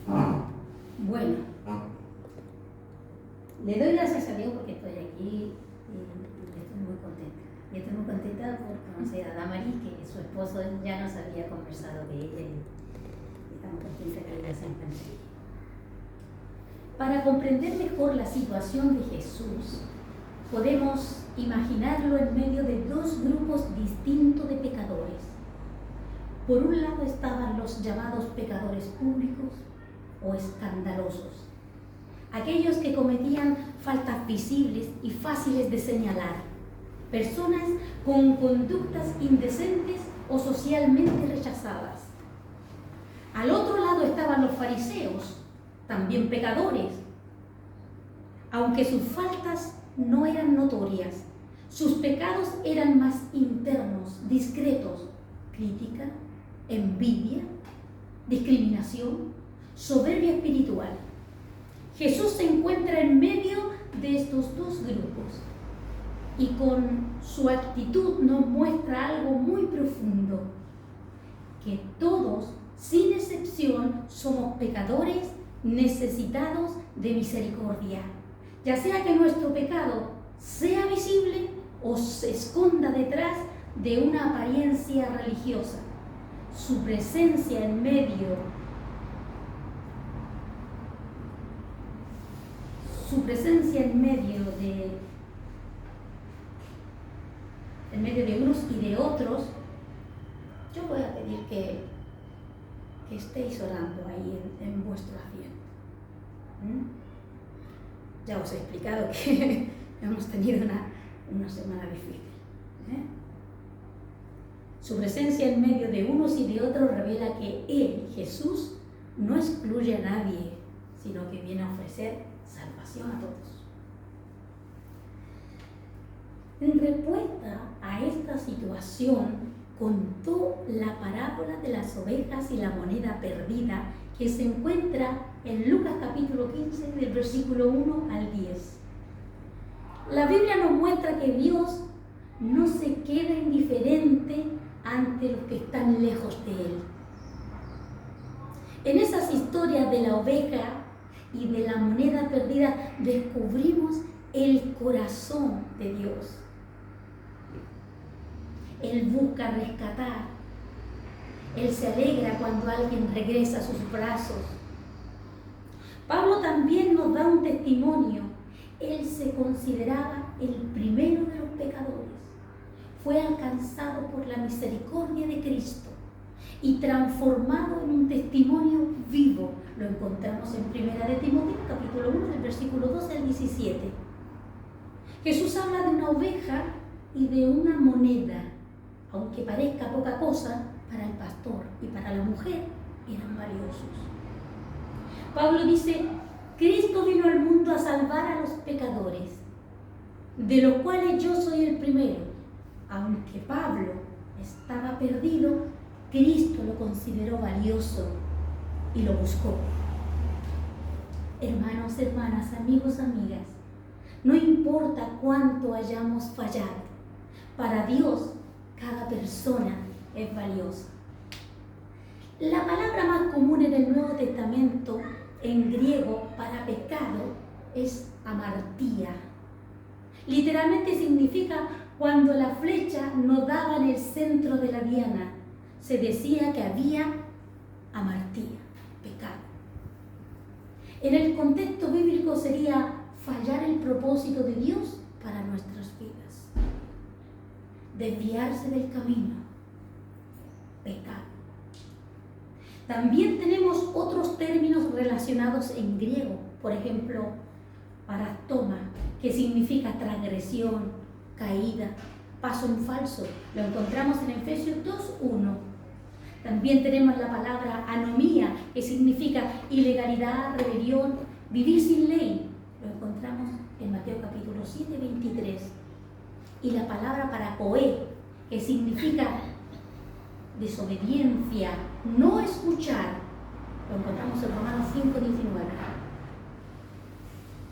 Bueno, le doy gracias a Dios porque estoy aquí y estoy muy contenta. Y estoy muy contenta por conocer a Damaris, que su esposo ya nos había conversado de ella y estamos contentos que ella se encuentre aquí. Para comprender mejor la situación de Jesús, podemos imaginarlo en medio de dos grupos distintos de pecadores. Por un lado estaban los llamados pecadores públicos o escandalosos, aquellos que cometían faltas visibles y fáciles de señalar, personas con conductas indecentes o socialmente rechazadas. Al otro lado estaban los fariseos, también pecadores, aunque sus faltas no eran notorias, sus pecados eran más internos, discretos: crítica, envidia, discriminación, soberbia espiritual. Jesús se encuentra en medio de estos dos grupos y con su actitud nos muestra algo muy profundo: que todos, sin excepción, somos pecadores necesitados de misericordia, ya sea que nuestro pecado sea visible o se esconda detrás de una apariencia religiosa. Su presencia en medio de unos y de otros. Yo voy a pedir que estéis orando ahí en vuestro asiento. Ya os he explicado que hemos tenido una semana difícil. Su presencia en medio de unos y de otros revela que Él, Jesús, no excluye a nadie, sino que viene a ofrecer salvación a todos. En respuesta a esta situación, contó la parábola de las ovejas y la moneda perdida, que se encuentra en Lucas capítulo 15, del versículo 1 al 10. La Biblia nos muestra que Dios no se queda indiferente ante los que están lejos de Él. En esas historias de la oveja y de la moneda perdida descubrimos el corazón de Dios. Él busca rescatar. Él se alegra cuando alguien regresa a sus brazos. Pablo también nos da un testimonio. Él se consideraba el primero de los pecadores. Fue alcanzado por la misericordia de Cristo y transformado en un testimonio vivo. Lo encontramos en 1 de Timoteo, capítulo 1, del versículo 12 al 17. Jesús habla de una oveja y de una moneda. Aunque parezca poca cosa, para el pastor y para la mujer eran valiosos. Pablo dice: Cristo vino al mundo a salvar a los pecadores, de los cuales yo soy el primero. Aunque Pablo estaba perdido, Cristo lo consideró valioso y lo buscó. Hermanos, hermanas, amigos, amigas, no importa cuánto hayamos fallado, para Dios cada persona es valiosa. La palabra más común en el Nuevo Testamento en griego para pecado es amartía. Literalmente significa cuando la flecha no daba en el centro de la diana. Se decía que había amartía, pecado. En el contexto bíblico sería fallar el propósito de Dios para nuestras vidas. Desviarse del camino, pecado. También tenemos otros términos relacionados en griego, por ejemplo, parastoma, que significa transgresión, caída, paso en falso. Lo encontramos en Efesios 2:1. También tenemos la palabra anomía, que significa ilegalidad, rebelión, vivir sin ley. Lo encontramos en Mateo capítulo 7:23. Y la palabra paracoé, que significa desobediencia, no escuchar, lo encontramos en Romanos 5:19.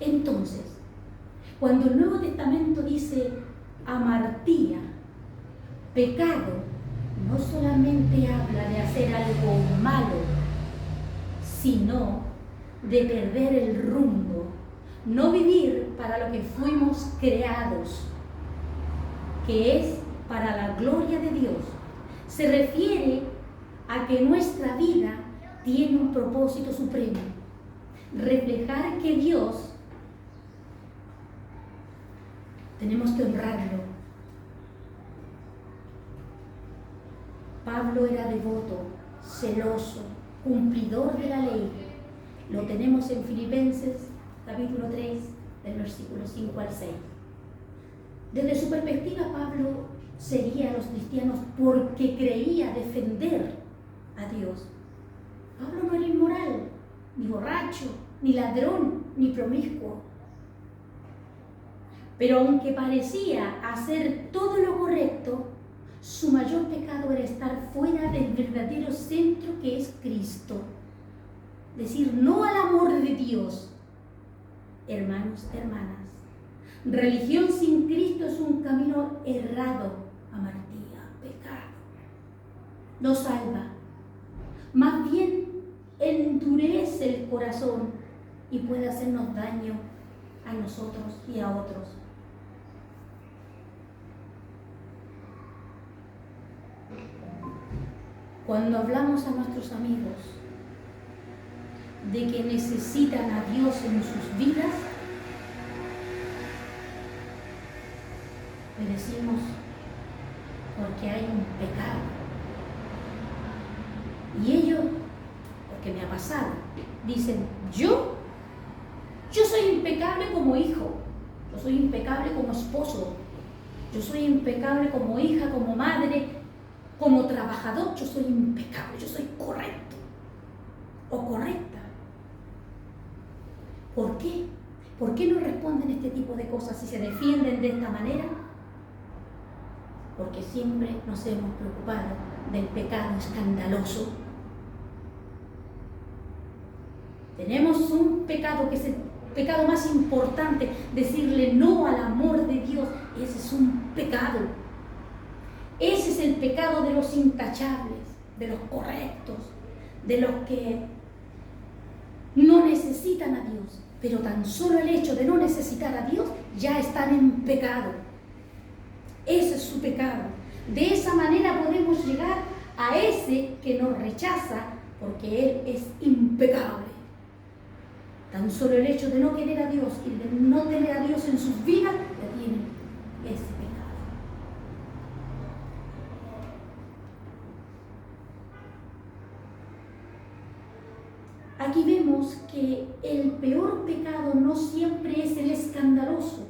Entonces, cuando el Nuevo Testamento dice amartía, pecado, no solamente habla de hacer algo malo, sino de perder el rumbo, no vivir para lo que fuimos creados, que es para la gloria de Dios. Se refiere a que nuestra vida tiene un propósito supremo, reflejar que Dios, tenemos que honrarlo. Pablo era devoto, celoso, cumplidor de la ley. Lo tenemos en Filipenses capítulo 3, del versículo 5 al 6. Desde su perspectiva, Pablo seguía a los cristianos porque creía defender a Dios. Pablo no era inmoral, ni borracho, ni ladrón, ni promiscuo. Pero aunque parecía hacer todo lo correcto, su mayor pecado era estar fuera del verdadero centro que es Cristo. Decir no al amor de Dios. Hermanos, hermanas, religión sin Cristo es un camino errado, amartía, pecado. No salva, más bien endurece el corazón y puede hacernos daño a nosotros y a otros. Cuando hablamos a nuestros amigos de que necesitan a Dios en sus vidas, le decimos porque hay un pecado. Y ellos, porque me ha pasado, dicen, yo soy impecable como hijo, yo soy impecable como esposo, yo soy impecable como hija, como madre, como trabajador, yo soy impecable, yo soy correcto o correcta. ¿Por qué? ¿Por qué no responden este tipo de cosas y se defienden de esta manera? Porque siempre nos hemos preocupado del pecado escandaloso. Tenemos un pecado que es el pecado más importante, decirle no al amor de Dios. Ese es un pecado. Ese es el pecado de los intachables, de los correctos, de los que no necesitan a Dios. Pero tan solo el hecho de no necesitar a Dios ya están en pecado. Ese es su pecado. De esa manera podemos llegar a ese que nos rechaza porque Él es impecable. Tan solo el hecho de no querer a Dios y de no tener a Dios en sus vidas ya tienen ese pecado. Aquí vemos que el peor pecado no siempre es el escandaloso.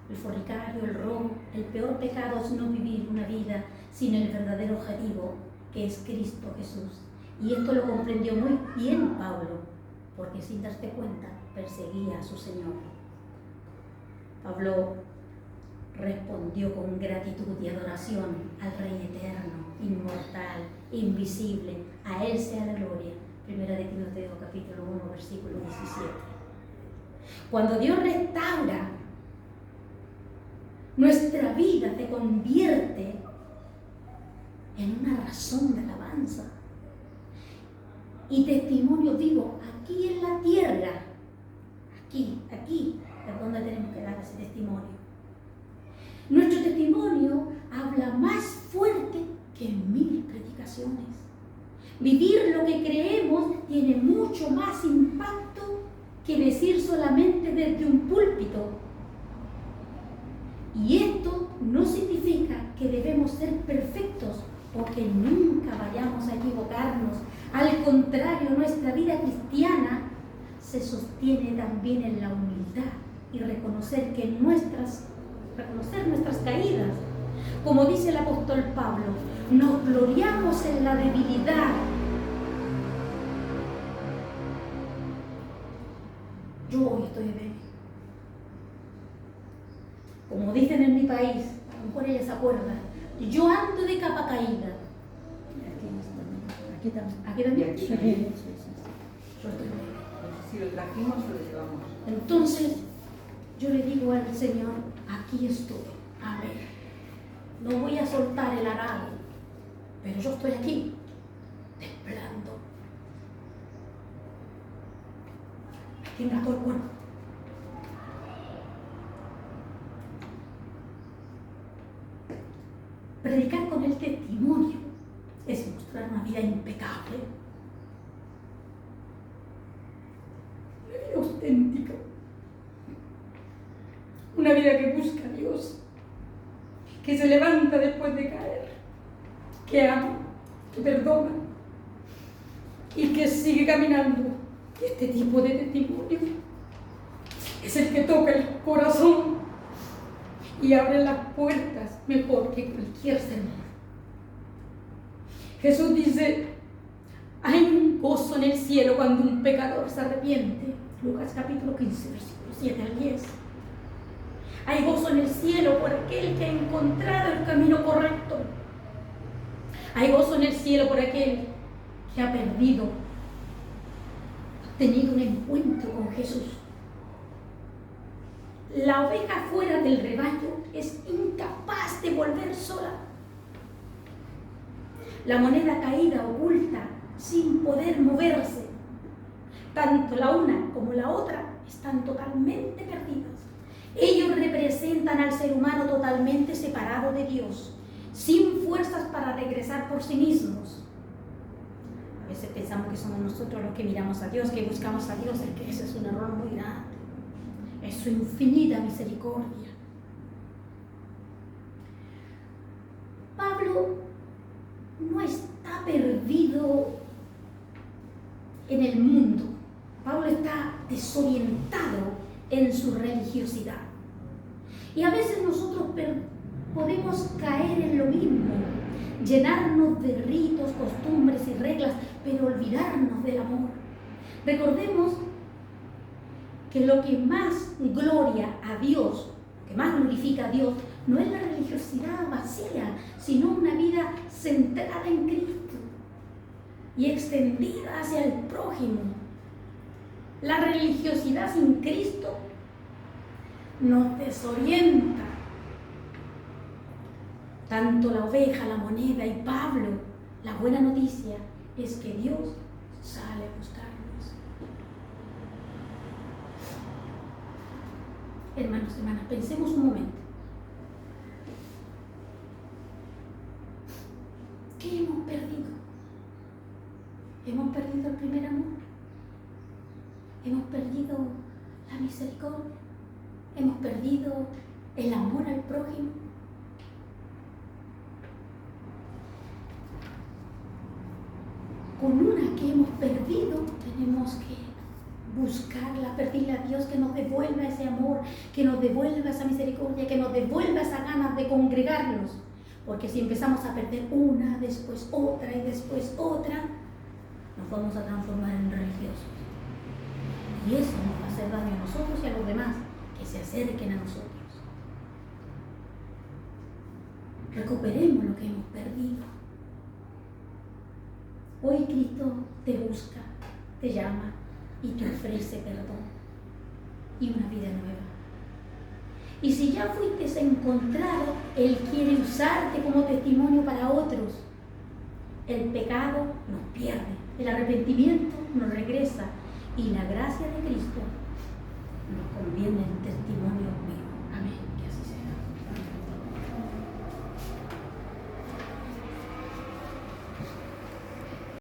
El fornicario, el robo, el peor pecado es no vivir una vida sin el verdadero objetivo, que es Cristo Jesús. Y esto lo comprendió muy bien Pablo, porque sin darse cuenta perseguía a su Señor. Pablo respondió con gratitud y adoración al Rey eterno, inmortal, invisible. A Él sea la gloria. Primera de Timoteo, capítulo 1, versículo 17. Cuando Dios restaura nuestra vida, se convierte en una razón de alabanza y testimonio vivo aquí en la tierra. Aquí es donde tenemos que dar ese testimonio. Nuestro testimonio habla más fuerte que 1000 predicaciones. Vivir lo que creemos tiene mucho más impacto que decir solamente desde un púlpito. Y esto no significa que debemos ser perfectos o que nunca vayamos a equivocarnos. Al contrario, nuestra vida cristiana se sostiene también en la humildad y reconocer nuestras caídas. Como dice el apóstol Pablo, nos gloriamos en la debilidad. Yo hoy estoy débil. Como dicen en mi país, a lo mejor ella se acuerda, yo ando de capa caída. Aquí también. Sí. Yo estoy débil. Si lo trajimos, lo llevamos. Entonces, yo le digo al Señor, aquí estoy, amén. No voy a soltar el arado, pero yo estoy aquí, temblando, tenga todo el cuerpo. Predicar con el testimonio es mostrar una vida impecable, una vida auténtica, una vida que busca a Dios, que se levanta después de caer, que ama, que perdona y que sigue caminando. Y este tipo de testimonio es el que toca el corazón y abre las puertas mejor que cualquier sermón. Jesús dice, hay un gozo en el cielo cuando un pecador se arrepiente. Lucas capítulo 15, versículos 7 al 10. Hay gozo en el cielo por aquel que ha encontrado el camino correcto. Hay gozo en el cielo por aquel que ha perdido, ha tenido un encuentro con Jesús. La oveja fuera del rebaño es incapaz de volver sola. La moneda caída oculta sin poder moverse. Tanto la una como la otra están totalmente perdidas. Ellos representan al ser humano totalmente separado de Dios, sin fuerzas para regresar por sí mismos. A veces pensamos que somos nosotros los que miramos a Dios, que buscamos a Dios, es que ese es un error muy grande. Es su infinita misericordia. Pablo no está perdido en el mundo. Pablo está desorientado en su religiosidad. Y a veces nosotros podemos caer en lo mismo, llenarnos de ritos, costumbres y reglas, pero olvidarnos del amor. Recordemos que lo que más gloria a Dios, lo que más glorifica a Dios, no es la religiosidad vacía, sino una vida centrada en Cristo y extendida hacia el prójimo. La religiosidad sin Cristo nos desorienta. Tanto la oveja, la moneda y Pablo, la buena noticia es que Dios sale a buscarnos. Hermanos y hermanas, pensemos un momento. ¿Qué hemos perdido? ¿Hemos perdido el primer amor? ¿Hemos perdido la misericordia? ¿Hemos perdido el amor al prójimo? Con una que hemos perdido, tenemos que buscarla, pedirle a Dios que nos devuelva ese amor, que nos devuelva esa misericordia, que nos devuelva esa ganas de congregarnos. Porque si empezamos a perder una, después otra y después otra, nos vamos a transformar en religiosos. Y eso nos va a hacer daño a nosotros y a los demás que se acerquen a nosotros. Recuperemos lo que hemos perdido. Hoy Cristo te busca, te llama y te ofrece perdón y una vida nueva. Y si ya fuiste encontrado, Él quiere usarte como testimonio para otros. El pecado nos pierde, el arrepentimiento nos regresa y la gracia de Cristo nos conviene en testimonio vivo. Amén.